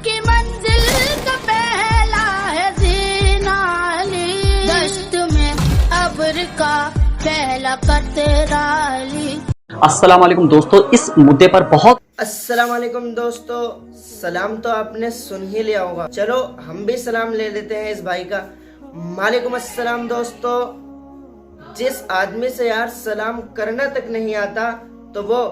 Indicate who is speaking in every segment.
Speaker 1: की मंजिल का पहला है जीना अली, दश्त में अब्र का पहला कतरा अली।
Speaker 2: अस्सलाम वालेकुम दोस्तों, इस मुद्दे पर बहुत
Speaker 3: अस्सलाम वालेकुम दोस्तों, सलाम तो आपने सुन ही लिया होगा। चलो हम भी सलाम ले लेते हैं इस भाई का। वालेकुम अस्सलाम दोस्तों। जिस आदमी से यार सलाम करना तक नहीं आता तो वो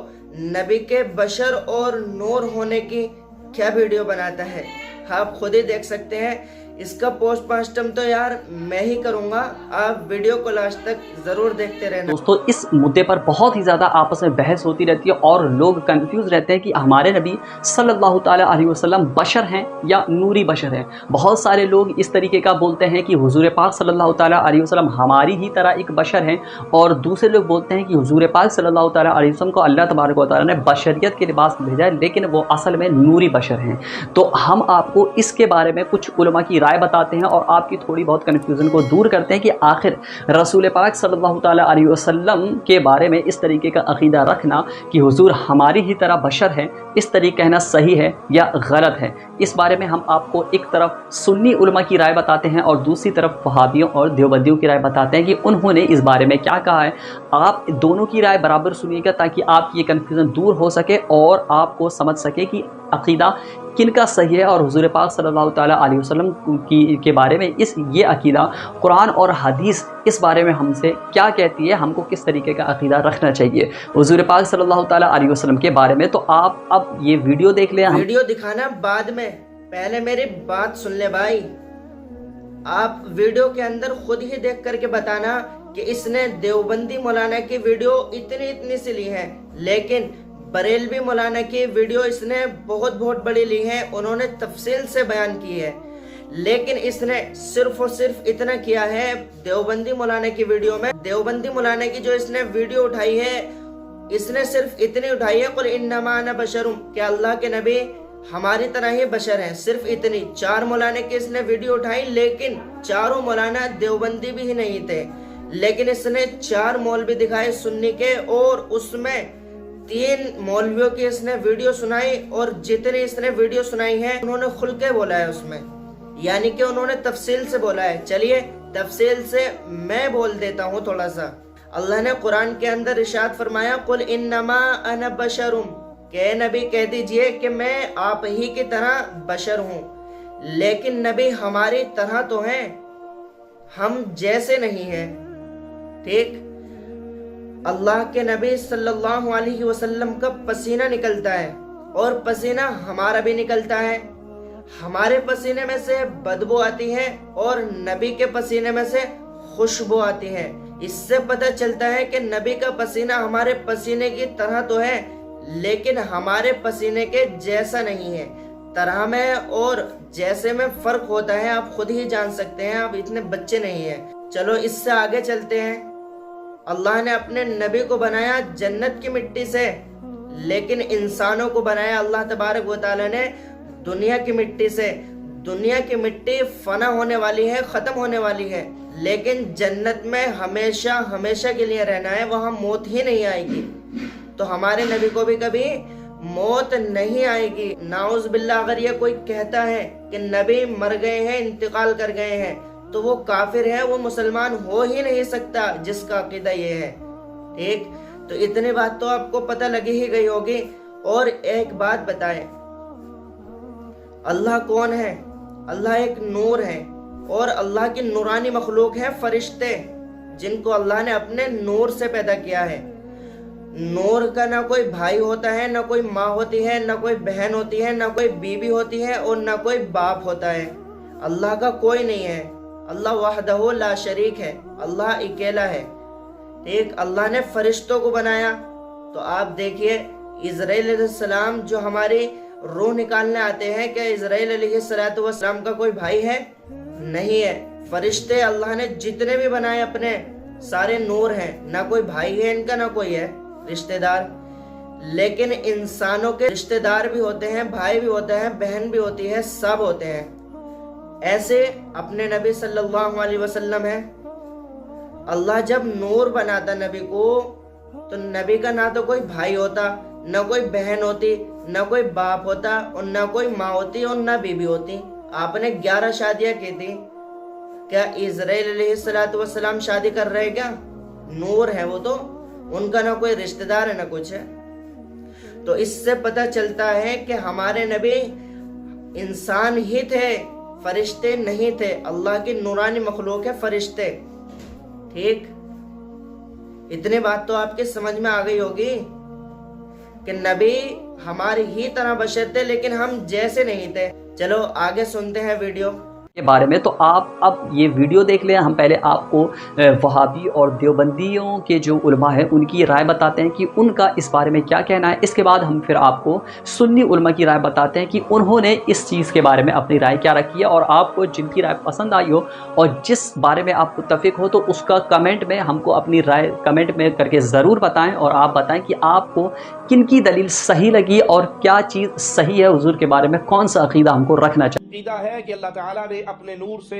Speaker 3: नबी के बशर और नूर होने की क्या वीडियो बनाता है, आप खुद ही देख सकते हैं। इसका पोस्टमार्टम तो यार मैं ही करूंगा, आप वीडियो को लास्ट तक जरूर देखते रहना।
Speaker 2: दोस्तों, इस मुद्दे पर बहुत ही ज़्यादा आपस में बहस होती रहती है और लोग कंफ्यूज रहते हैं कि हमारे नबी सल्लल्लाहु ताला अलैहि वसल्लम बशर हैं या नूरी बशर हैं। बहुत सारे लोग इस तरीके का बोलते हैं कि हुजूर पाक सल्लल्लाहु ताला अलैहि वसल्लम हमारी ही तरह एक बशर हैं, और दूसरे लोग बोलते हैं कि हुजूर पाक सल्लल्लाहु ताला अलैहि वसल्लम को अल्लाह तबारक व तआला ने बशरियत के लिबास में भेजा है, लेकिन वो असल में नूरी बशर हैं। तो हम आपको इसके बारे में कुछ उलमा की राय बताते हैं और आपकी थोड़ी बहुत कन्फ्यूजन को दूर करते हैं कि आखिर रसूल पाक सल्लल्लाहु ताला अलैहि वसल्लम के बारे में इस तरीके का अकीदा रखना कि हुजूर हमारी ही तरह बशर है, इस तरीके कहना सही है या गलत है। इस बारे में हम आपको एक तरफ सुन्नी उलमा की राय बताते हैं और दूसरी तरफ वहाबियों और देवबंदियों की राय बताते हैं कि उन्होंने इस बारे में क्या कहा है। आप दोनों की राय बराबर सुनिएगा ताकि आपकी ये कन्फ्यूजन दूर हो सके और आपको समझ सके कि अकीदा किनका सही है और हुजूर पाक सल्लल्लाहु ताला अलैहि वसल्लम के बारे में ये अकीदा कुरान और हदीस इस बारे में हमसे क्या कहती है, हमको किस तरीके का अकीदा रखना चाहिए हुजूर पाक सल्लल्लाहु ताला अलैहि वसल्लम के बारे में। तो आप अब ये वीडियो देख लें।
Speaker 3: वीडियो दिखाना बाद में, पहले मेरी बात सुन ले भाई। आप वीडियो के अंदर खुद ही देख करके बताना कि इसने देवबंदी मौलाना की वीडियो इतनी सी ली है, लेकिन बरेलवी मौलाना की वीडियो इसने बहुत बड़ी ली है, उन्होंने तफसील से बयान की है। लेकिन इसने सिर्फ और सिर्फ इतना किया है देवबंदी मौलाना की वीडियो में। देवबंदी मौलाना की जो इसने वीडियो उठाई है, इसने सिर्फ इतनी उठाई है, कुल इन्नमा अना बशरुम, कि अल्लाह के नबी हमारी तरह ही बशर हैं, सिर्फ इतनी। 4 मौलाना की इसने वीडियो उठाई, लेकिन चारों मौलाना देवबंदी भी ही नहीं थे, लेकिन इसने 4 मौलवी दिखाए सुन्नी के, और उसमें 3 मौलवियों की इसने वीडियो सुनाई, और जितनी इसने वीडियो सुनाई है उन्होंने खुल के बोला है उसमें, यानी कि उन्होंने तफसील से बोला है। चलिए तफसील से मैं बोल देता हूँ थोड़ा सा। अल्लाह ने कुरान के अंदर इरशाद फरमाया, कुल इन्नमा अना बशरुम, के नबी कह दीजिए कि मैं आप ही की तरह बशर हूँ, लेकिन नबी हमारी तरह तो हैं, हम जैसे नहीं हैं। ठीक, अल्लाह के नबी सल्लल्लाहु अलैहि वसल्लम का पसीना निकलता है और पसीना हमारा भी निकलता है। हमारे पसीने में से बदबू आती है और नबी के पसीने में से खुशबू आती है। इससे पता चलता है कि नबी का पसीना हमारे पसीने की तरह तो है, लेकिन हमारे पसीने के जैसा नहीं है। तरह में और जैसे में फर्क होता है, आप खुद ही जान सकते हैं, आप इतने बच्चे नहीं हैं। चलो इससे आगे चलते हैं। अल्लाह ने अपने नबी को बनाया जन्नत की मिट्टी से, लेकिन इंसानों को बनाया अल्लाह तबारक व तआला ने दुनिया की मिट्टी से। दुनिया की मिट्टी फना होने वाली है, खत्म होने वाली है, लेकिन जन्नत में हमेशा के लिए रहना है, वहां मौत ही नहीं आएगी। तो हमारे नबी को भी कभी मौत नहीं आएगी। नाउज बिल्लाह, अगर ये कोई कहता है कि नबी मर गए हैं, इंतकाल कर गए हैं, तो वो काफिर है, वो मुसलमान हो ही नहीं सकता जिसका अकीदा ये है। ठीक, तो इतनी बात तो आपको पता लगी ही गई होगी। और एक बात बताएं, अल्लाह कौन है? अल्लाह एक नूर है, और अल्लाह की नूरानी मखलूक है फरिश्ते, जिनको अल्लाह ने अपने नूर से पैदा किया है। नूर का ना कोई भाई होता है, ना कोई माँ होती है, ना कोई बहन होती है, ना कोई बीबी होती है, और ना कोई बाप होता है। अल्लाह का कोई नहीं है। अल्लाह वहदहु ला शरीक है, अल्लाह अकेला है। ठीक, अल्लाह ने फरिश्तों को बनाया। तो आप देखिए, इज़राइल अलैहिस्सलाम जो हमारी रूह निकालने आते हैं, क्या इज़राइल अलैहिस्सलाम का कोई भाई है? नहीं है। फरिश्ते अल्लाह ने जितने भी बनाए अपने सारे नूर हैं, ना कोई भाई है इनका, ना कोई है रिश्तेदार। लेकिन इंसानों के रिश्तेदार भी होते हैं, भाई भी होते हैं, बहन भी होती है, सब होते हैं। ऐसे अपने नबी सल्लल्लाहु अलैहि वसल्लम है। अल्लाह जब नूर बनाता नबी को, तो नबी का ना तो कोई भाई होता, ना कोई बहन होती, न कोई बाप होता और न कोई माँ होती और न बीबी होती। आपने 11 शादियां की थी, क्या इजराइल अलैहिस्सलाम शादी कर रहे क्या? नूर है वो तो, उनका ना कोई रिश्तेदार है ना कुछ है। तो इससे पता चलता है कि हमारे नबी इंसान ही थे, फरिश्ते नहीं थे। अल्लाह की नूरानी मखलूक है फरिश्ते। ठीक, इतनी बात तो आपके समझ में आ गई होगी कि नबी हमारी ही तरह बशर थे, लेकिन हम जैसे नहीं थे। चलो आगे सुनते हैं वीडियो
Speaker 2: के बारे में। तो आप अब ये वीडियो देख लें। हम पहले आपको वहाबी और देवबंदियों के जो उलमा हैं उनकी राय बताते हैं कि उनका इस बारे में क्या कहना है। इसके बाद हम फिर आपको सुन्नी उलमा की राय बताते हैं कि उन्होंने इस चीज़ के बारे में अपनी राय क्या रखी है। और आपको जिनकी राय पसंद आई हो और जिस बारे में आप मुत्तफिक हो तो उसका कमेंट में हमको अपनी राय कमेंट में करके ज़रूर बताएँ, और आप बताएँ कि आपको किन की दलील सही लगी और क्या चीज़ सही है, हुजूर के बारे में कौन सा अकीदा हमको रखना चाहिए।
Speaker 4: अकीदा है कि अल्लाह ताला ने अपने नूर से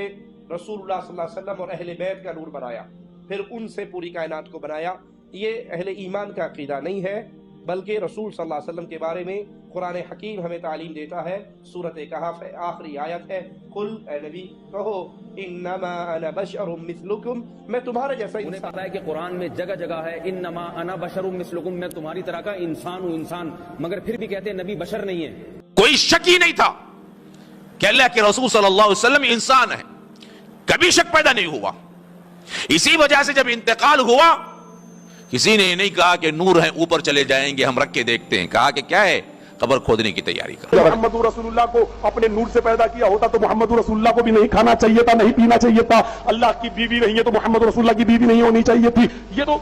Speaker 4: रसूलुल्लाह सल्लल्लाहु अलैहि वसल्लम और अहले बैत का नूर बनाया, फिर उनसे पूरी कायनात को बनाया। ये अहले ईमान का अकीदा नहीं है, बल्कि रसूल सल्लल्लाहु अलैहि वसल्लम के बारे में कुरान हकीम हमें तालीम देता है। सूरत कहफ है, आखिरी आयत है, कुल ए नबी कहो इन्नमा अना बशरुम मिस्लुकुम, मैं तुम्हारे जैसा
Speaker 5: उन्हें पता है कि कुरान में जगह जगह है इन्नमा अना बशरुम मिस्लुकुम, मैं तुम्हारी तरह का इंसान हूँ इंसान, मगर फिर भी कहते हैं नबी बशर नहीं है।
Speaker 6: कोई शक ही नहीं था कि अल्लाह के रसूल सल्लल्लाहु अलैहि वसल्लम इंसान है, कभी शक पैदा नहीं हुआ। इसी वजह से जब इंतकाल हुआ किसी ने नहीं कहा कि नूर है ऊपर चले जाएंगे हम रख के देखते हैं, कहा कि क्या है कब्र खोदने की तैयारी कर।
Speaker 7: मोहम्मद रसूलुल्लाह को अपने नूर से पैदा किया होता तो मोहम्मद रसूलुल्लाह को भी नहीं खाना चाहिए था, नहीं पीना चाहिए था। अल्लाह की बीवी नहीं है तो मोहम्मद रसूलुल्लाह की बीवी नहीं होनी चाहिए थी। ये तो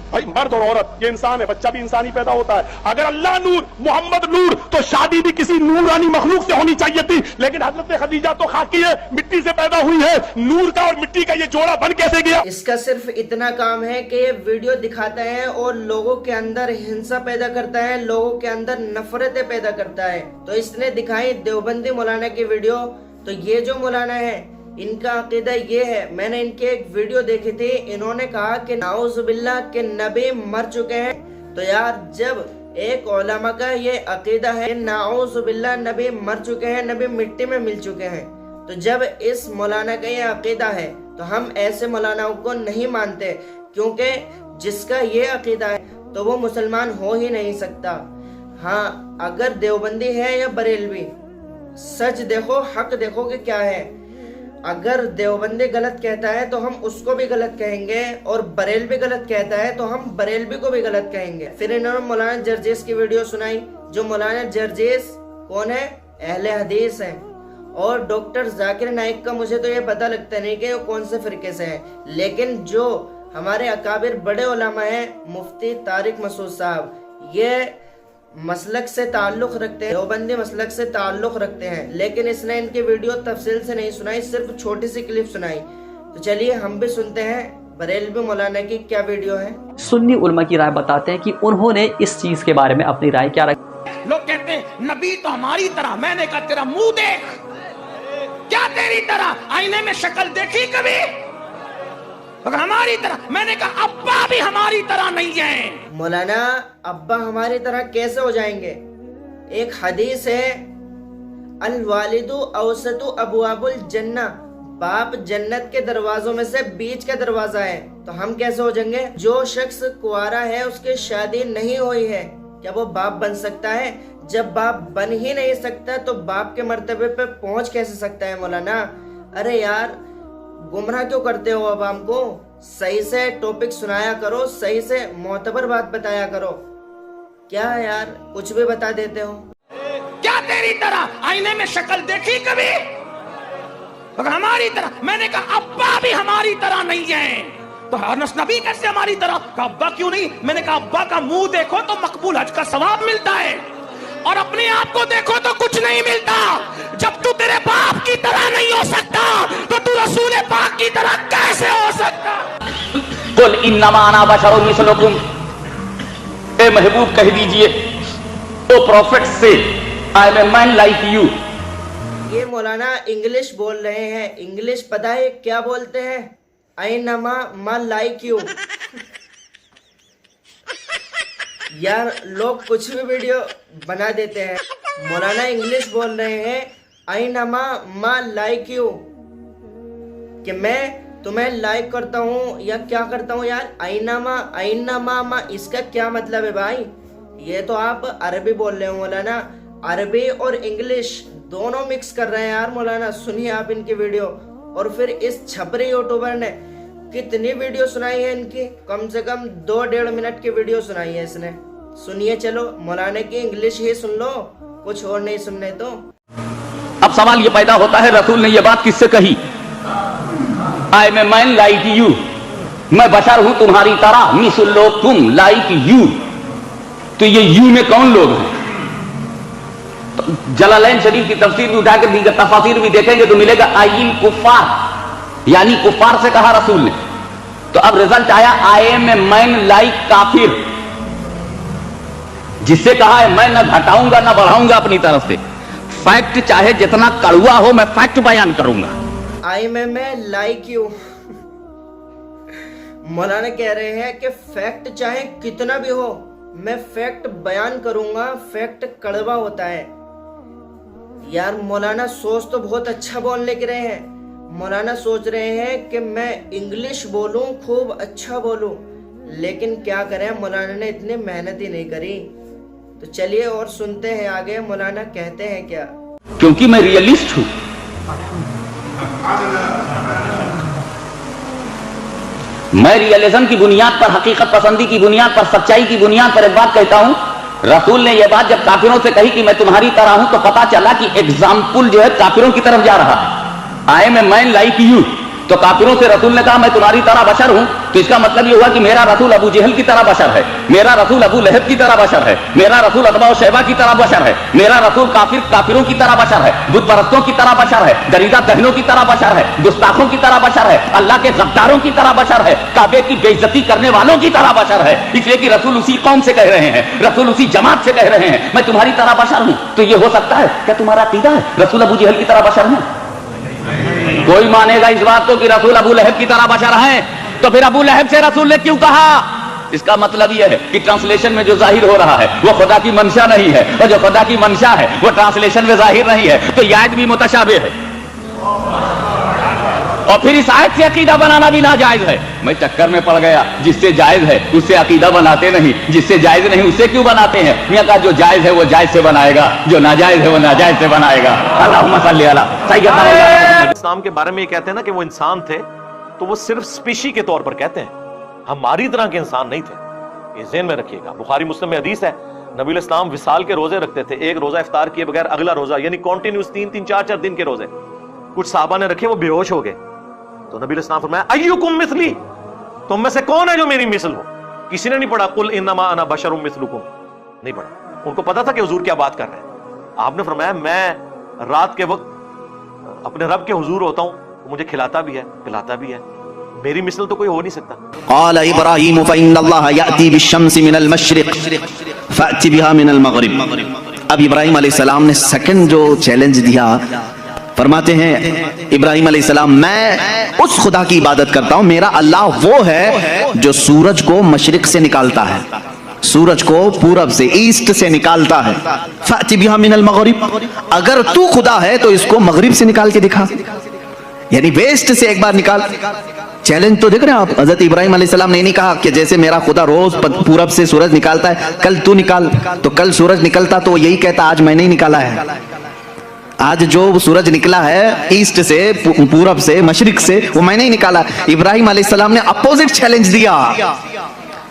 Speaker 7: भाई मर्द और औरत ये इंसान है, बच्चा भी इंसान ही पैदा होता है। अगर अल्लाह नूर मोहम्मद नूर तो शादी भी किसी नूरानी मखलूक से होनी चाहिए थी, लेकिन हजरत खदीजा तो खाकी है, मिट्टी से पैदा हुई है। नूर का और मिट्टी का ये जोड़ा बन कैसे गया?
Speaker 3: इसका सिर्फ इतना काम है कि ये वीडियो दिखाता है और लोगों के अंदर हिंसा पैदा करता है, लोगों के अंदर नफरतें पैदा करता है। तो इसने दिखाई देवबंदी मौलाना की वीडियो। तो ये जो मौलाना है इनका अकीदा ये है, मैंने इनकी एक वीडियो देखी थी, इन्होंने कहा कि नाउज़ुबिल्लाह के नबी मर चुके हैं। तो यार जब एक उलमा का ये अकीदा है नाउज़ुबिल्लाह नबी मर चुके हैं, नबी मिट्टी में मिल चुके हैं, तो जब इस मौलाना का ये अकीदा है तो हम ऐसे मौलानाओं को नहीं मानते, क्योंकि जिसका ये अकीदा है तो वो मुसलमान हो ही नहीं सकता। हाँ, अगर देवबंदी है या बरेलवी, सच देखो हक देखो कि क्या है। अगर देवबंदी गलत कहता है तो हम उसको भी गलत कहेंगे, और बरेलवी गलत कहता है तो हम बरेलवी को भी गलत कहेंगे। फिर इन्होंने मौलाना जर्जीस की वीडियो सुनाई। जो मौलाना जर्जीस कौन है? अहले हदीस है। और डॉक्टर जाकिर नाइक का मुझे तो ये पता लगता नहीं कि वो कौन से फिरके से है, लेकिन जो हमारे अकाबिर बड़े उलमा हैं, मुफ्ती तारिक मसूद साहब, ये मसलक से ताल्लुक रखते हैं, देवबंदी मसलक से ताल्लुक रखते हैं। लेकिन इसने इनकी वीडियो तफसील से नहीं सुनाई, सिर्फ छोटी सी क्लिप सुनाई। तो चलिए हम भी सुनते हैं बरेलवी मौलाना की क्या वीडियो है।
Speaker 2: सुन्नी उलमा की राय बताते हैं कि उन्होंने इस चीज के बारे में अपनी राय क्या रखी।
Speaker 5: लोग कहते हैं नबी तो हमारी तरह, मैंने कहा तेरा मुंह देख, क्या तेरी तरह आईने में शक्ल देखी कभी? अगर हमारी तरह, मैंने कहा अब्बा भी हमारी तरह नहीं है।
Speaker 3: मौलाना अब्बा हमारी तरह कैसे हो जाएंगे? एक हदीस है, अल वालिदु औसतु अबवाबुल जन्ना, बाप जन्नत के दरवाजों में से बीच का दरवाजा है। तो हम कैसे हो जाएंगे? जो शख्स कुंवारा है उसकी शादी नहीं हुई है, क्या वो बाप बन सकता है? जब बाप बन ही नहीं सकता तो बाप के मर्तबे पे पहुंच कैसे सकता है मौलाना? अरे यार गुमराह क्यों करते हो अवाम को? सही से टॉपिक सुनाया करो, सही से मोतबर बात बताया करो। क्या यार कुछ भी बता देते हो।
Speaker 5: क्या तेरी तरह आईने में शक्ल देखी कभी? अगर हमारी तरह, मैंने कहा अब्बा भी हमारी तरह नहीं है, तो अनस नबी कैसे हमारी तरह? कहा अब्बा क्यों नहीं? मैंने कहा अब्बा का मुंह देखो तो मकबूल हज का सवाब मिलता है, और अपने आप को देखो तो कुछ नहीं मिलता। जब तू तेरे बाप की तरह नहीं हो सकता तो तू रसूल पाक की तरह कैसे हो सकता?
Speaker 8: कुल इन्नमा अना बशरुम मिस्लुकुम, ए महबूब कह दीजिए तो प्रॉफिट से I am a man like you.
Speaker 3: ये मौलाना इंग्लिश बोल रहे हैं। इंग्लिश पता है क्या बोलते हैं? आई नमा मा लाइक यू। यार लोग कुछ भी वीडियो बना देते हैं। मौलाना इंग्लिश बोल रहे हैं आइनमा मा लाइक यू, कि मैं तुम्हें लाइक करता हूँ या क्या करता हूँ। यार आइनमा मा इसका क्या मतलब है भाई? ये तो आप अरबी बोल रहे हो मौलाना, अरबी और इंग्लिश दोनों मिक्स कर रहे हैं यार मौलाना। सुनिए आप इनकी वीडियो। और फिर इस छपरी यूट्यूबर ने कितनी वीडियो सुनाई है इनकी, कम से कम 2-1.5 मिनट की वीडियो सुनाई है इसने। सुनिए, चलो मौलाना की इंग्लिश ही सुन लो, कुछ और नहीं सुनने तो।
Speaker 8: अब सवाल ये पैदा होता है, रसूल ने ये बात किससे कही? I am a man like you, मैं बशर हूं तुम्हारी तरह, मिसलुकुम लाइक यू। तो ये यू में कौन लोग हैं? तो जलालैन शरीफ की तफसीर भी उठाकर दीगर तफासीर भी देखेंगे तो मिलेगा आइल कुफार, यानी कुफार से कहा रसूल ने। तो अब रिजल्ट आया I am a man like काफिर, जिससे कहा है मैं न घटाऊंगा न बढ़ाऊंगा अपनी तरफ से। फैक्ट चाहे जितना कड़वा हो, मैं फैक्ट बयान करूंगा।
Speaker 3: आई मैं लाइक यू। मौलाना कह रहे हैं कि फैक्ट चाहे कितना भी हो, मैं फैक्ट बयान करूंगा। फैक्ट कड़वा होता है। यार मौलाना सोच तो बहुत अच्छा बोलने के रहे हैं। मौलाना सोच रहे हैं कि मैं इंग्लिश बोलूं, खूब अच्छा बोलूं, लेकिन क्या करें, मौलाना ने इतनी मेहनत ही नहीं करी। तो चलिए और सुनते हैं आगे मौलाना कहते हैं क्या।
Speaker 8: क्योंकि मैं रियलिस्ट हूं, मैं रियलिज्म की बुनियाद पर, हकीकत पसंदी की बुनियाद पर, सच्चाई की बुनियाद पर एक बात कहता हूं। रसूल ने यह बात जब काफिरों से कही कि मैं तुम्हारी तरह हूं, तो पता चला कि एग्जाम्पल जो है काफिरों की तरफ जा रहा है। I am a man like you, तो काफिरों से रसूल ने कहा मैं तुम्हारी तरह बशर हूं, तो इसका मतलब यह हुआ कि मेरा रसूल अबू जहल की तरह बशर है, मेरा रसूल अबू लहब की तरह बशर है, मेरा रसूल अतबा और शैबा की तरह बशर है, मेरा रसूल काफिरों की तरह बशर है, बुत परस्तों की तरह बशर है, दरीदा कहनों की तरह बशर है, गुस्ताखों की तरह बशर है, अल्लाह के गद्दारों की तरह बशर है, काबे की बेइज्जती करने वालों की तरह बशर है। इसलिए कि रसूल उसी कौम से कह रहे हैं, रसूल उसी जमात से कह रहे हैं मैं तुम्हारी तरह बशर हूं। तो यह हो सकता है क्या तुम्हारा अकीदा है रसूल अबू जहल की तरह बशर है? कोई मानेगा इस बात को कि रसूल अबू लहब की तरह बशर है, तो फिर अबू लहब से रसूल ने क्यों कहा? इसका मतलब यह है कि ट्रांसलेशन में जो जाहिर हो रहा है वो खुदा की मंशा नहीं है, और जो खुदा की मंशा है वो ट्रांसलेशन में जाहिर नहीं है। तो यह आयत भी मुतशाबिह है, और फिर इस आयत से अकीदा बनाना भी नाजायज है। मैं चक्कर में पड़ गया, जिससे जायज है उससे अकीदा बनाते नहीं, जिससे जायज नहीं उससे क्यों बनाते हैं? मियां का जो जायज है वो जायज से बनाएगा, जो नाजायज है वो नाजायज से बनाएगा। अल्लाहुम्मा सल्ली अला सय्यदना।
Speaker 9: इस्लाम के बारे में ये कहते हैं ना कि वो इंसान थे, तो वो सिर्फ स्पीशी के तौर पर कहते हैं, हमारी तरह के इंसान नहीं थे। ये ज़हन में रखिएगा। बुखारी मुस्लिम में हदीस है, नबी इस्लाम विसाल के रोजे रखते थे, एक रोजा इफ्तार किए बगैर अगला रोजा, यानी कॉन्टिन्यूस 3-3, 4-4 दिन के रोजे। कुछ साहबा ने रखे, वो बेहोश हो गए, तो नबी इस्लाम फरमाया अय्युकुम मिस्ली, तुम में से कौन है जो मेरी मिसल हो? किसी ने नहीं पढ़ा कुल इन्नमा अना बशरुम मिस्लुकुम, नहीं पढ़ा। उनको पता था कि हुजूर क्या बात कर रहे हैं। आपने फरमाया मैं रात के वक्त अपने रब के हुजूर होता हूं, तो मुझे खिलाता भी है पिलाता भी है, मेरी मिसल तो कोई हो नहीं सकता।
Speaker 10: क़ाल इब्राहीम फ़इन्नल्लाह यअती बिश्शम्सि मिनल मशरिक़ फ़अति बिहा मिनल मग़रिब। अब इब्राहीम अलैहिस्सलाम ने सेकंड जो चैलेंज दिया, फरमाते हैं इब्राहीम अलैहिस्सलाम मैं उस खुदा की इबादत करता हूं, मेरा अल्लाह वो है जो सूरज को मशरिक से निकालता है, सूरज को पूरब से ईस्ट से निकालता है। फ़अति बिहा मिनल मग़रिब, अगर तू खुदा है तो इसको मगरिब से निकाल के दिखा, यानी वेस्ट से एक बार निकाल। चैलेंज तो देख रहे हैं आप। हजरत इब्राहीम अलैहिस्सलाम ने नहीं कहा कि जैसे मेरा खुदा रोज पूरब से सूरज निकालता है, कल तू निकाल, तो कल सूरज निकलता तो यही कहता आज मैंने ही निकाला है। आज जो सूरज निकला है ईस्ट से, पूरब से, मशरिक से, वो मैंने ही निकाला। इब्राहीम अलैहिस्सलाम ने अपोजिट चैलेंज दिया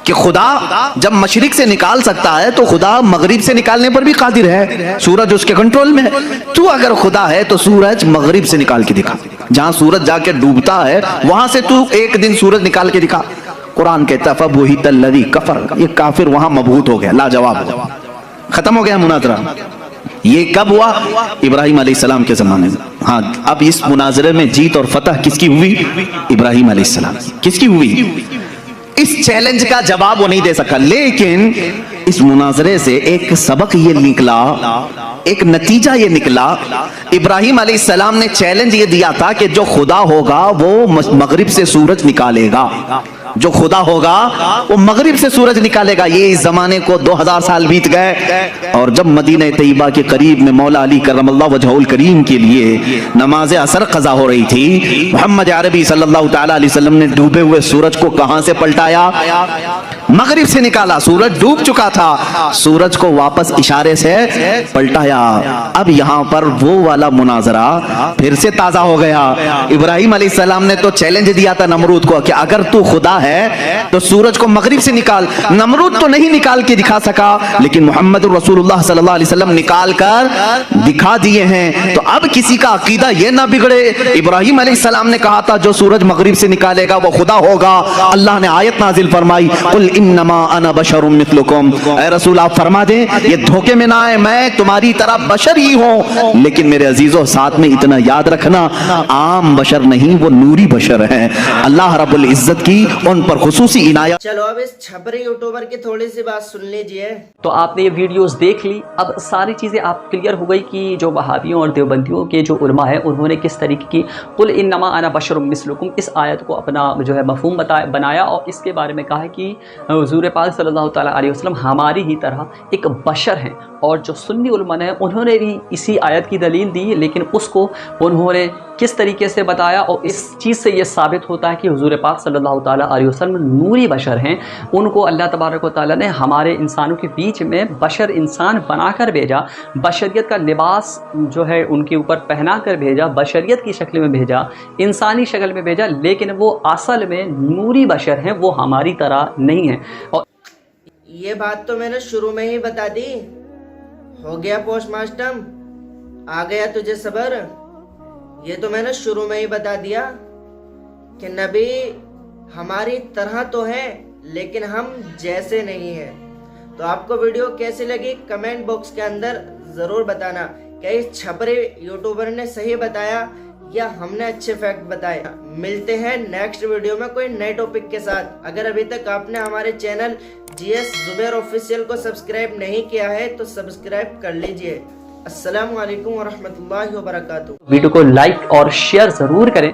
Speaker 10: कि खुदा जब मशरिक से निकाल सकता है तो खुदा मगरिब से निकालने पर भी कादिर है, सूरज उसके कंट्रोल में है। तू अगर खुदा है तो सूरज मगरिब से निकाल के दिखा, जहां सूरज जाके डूबता है वहां से तू एक दिन सूरज निकाल के दिखा। कुरान कहता है फबुहितल्लज़ी कफर, ये काफिर वहां मबहूत हो गया, लाजवाब हो, खत्म हो गया मुनाजरा। ये कब हुआ? इब्राहीम अलैहिस्सलाम के जमाने में। हाँ, अब इस मुनाजरे में जीत और फतह किसकी हुई? इब्राहीम अलैहिस्सलाम किसकी हुई? इस चैलेंज का जवाब वो नहीं दे सका, लेकिन इस मुनाजरे से एक सबक ये निकला, एक नतीजा ये निकला। इब्राहीम अलैहिस्सलाम ने चैलेंज ये दिया था कि जो खुदा होगा वो मगरिब से सूरज निकालेगा, जो खुदा होगा वो मगरिब से सूरज निकालेगा। ये इस जमाने को 2000 साल बीत गए और जब मदीना तैयबा के करीब में मौला अली करमल्लाहु वजहुल करीम के लिए नमाज असर कज़ा हो रही थी, मोहम्मद अरबी सल्लल्लाहु तआला अलैहि वसल्लम ने डूबे हुए सूरज को कहां से पलटाया? मगरिब से निकाला। सूरज डूब चुका था, सूरज को वापस इशारे से पलटाया। अब यहां पर वो वाला मुनाजरा फिर से ताजा हो गया। इब्राहिम अलैहिस्सलाम ने तो चैलेंज दिया था नमरूद को कि अगर तू खुदा है तो सूरज को मगरिब से निकाल। नमरूद तो नहीं निकाल के दिखा सका, लेकिन मोहम्मद रसूलुल्लाह सल्लल्लाहु अलैहि वसल्लम निकाल कर दिखा दिए हैं। तो अब किसी का अकीदा ये ना बिगड़े। इब्राहिम अलैहिस्सलाम ने कहा था जो सूरज मगरिब से निकालेगा वो खुदा होगा। अल्लाह ने आयत नाजिल फरमाई, कुल इन्नमा अना बशरुम मिथलुकुम, ऐ रसूल आप फरमा दें ये धोखे में ना आए, मैं तुम्हारी तरह बशर ही हूं। लेकिन मेरे अजीजों साथ में इतना याद रखना, आम बशर नहीं, वो नूरी बशर है। अल्लाह रब्बुल इज्जत की उन पर खुसूसी इनायत।
Speaker 3: चलो अब इस छपरी यूट्यूबर की थोड़ी सी बात सुन लीजिए।
Speaker 2: तो आपने ये वीडियोस देख ली, अब सारी चीज़ें आप क्लियर हो गई कि जो वहाबियों और देवबंदियों के जो उलमा है उन्होंने किस तरीके की कुल इन्नमा अना बशरुम मिसलुकुम इस आयत को अपना जो है मफहूम बनाया और इसके बारे में कहा है कि हुज़ूर पाक सल्लल्लाहु तआला अलैहि वसल्लम हमारी ही तरह एक बशर हैं। और जो सुन्नी उलमा है उन्होंने भी इसी आयत की दलील दी, लेकिन उसको उन्होंने किस तरीके से बताया और इस चीज़ से ये साबित होता है कि हुज़ूर पाक सल्लल्लाहु तआला अलैहि वसल्लम नूरी बशर हैं। उनको अल्लाह तबारक व तआला ने हमारे इंसानों के बीच में बशर इंसान बनाकर भेजा, बशरियत का लिबास जो है उनके ऊपर पहना कर भेजा, बशरियत की शक्ल में भेजा, इंसानी शक्ल में भेजा, लेकिन वो असल में नूरी बशर हैं, वो हमारी तरह नहीं है। और
Speaker 3: ये बात तो मैंने शुरू में ही बता दी। हो गया पोस्टमास्टम, आ गया तुझे सबर। ये तो मैंने शुरू में ही बता दिया कि नबी हमारी तरह तो है लेकिन हम जैसे नहीं हैं। तो आपको वीडियो कैसी लगी कमेंट बॉक्स के अंदर ज़रूर बताना। क्या इस छपरे यूट्यूबर ने सही बताया या हमने अच्छे फैक्ट बताए? मिलते हैं नेक्स्ट वीडियो में कोई नए टॉपिक के साथ। अगर अभी तक आपने हमारे चैनल GS ज़ुबैर ऑफिशियल को सब्सक्राइब नहीं किया है तो सब्सक्राइब कर लीजिए। अस्सलामु अलैकुम व रहमतुल्लाहि व बरकातुहू।
Speaker 2: वीडियो को लाइक और शेयर ज़रूर करें।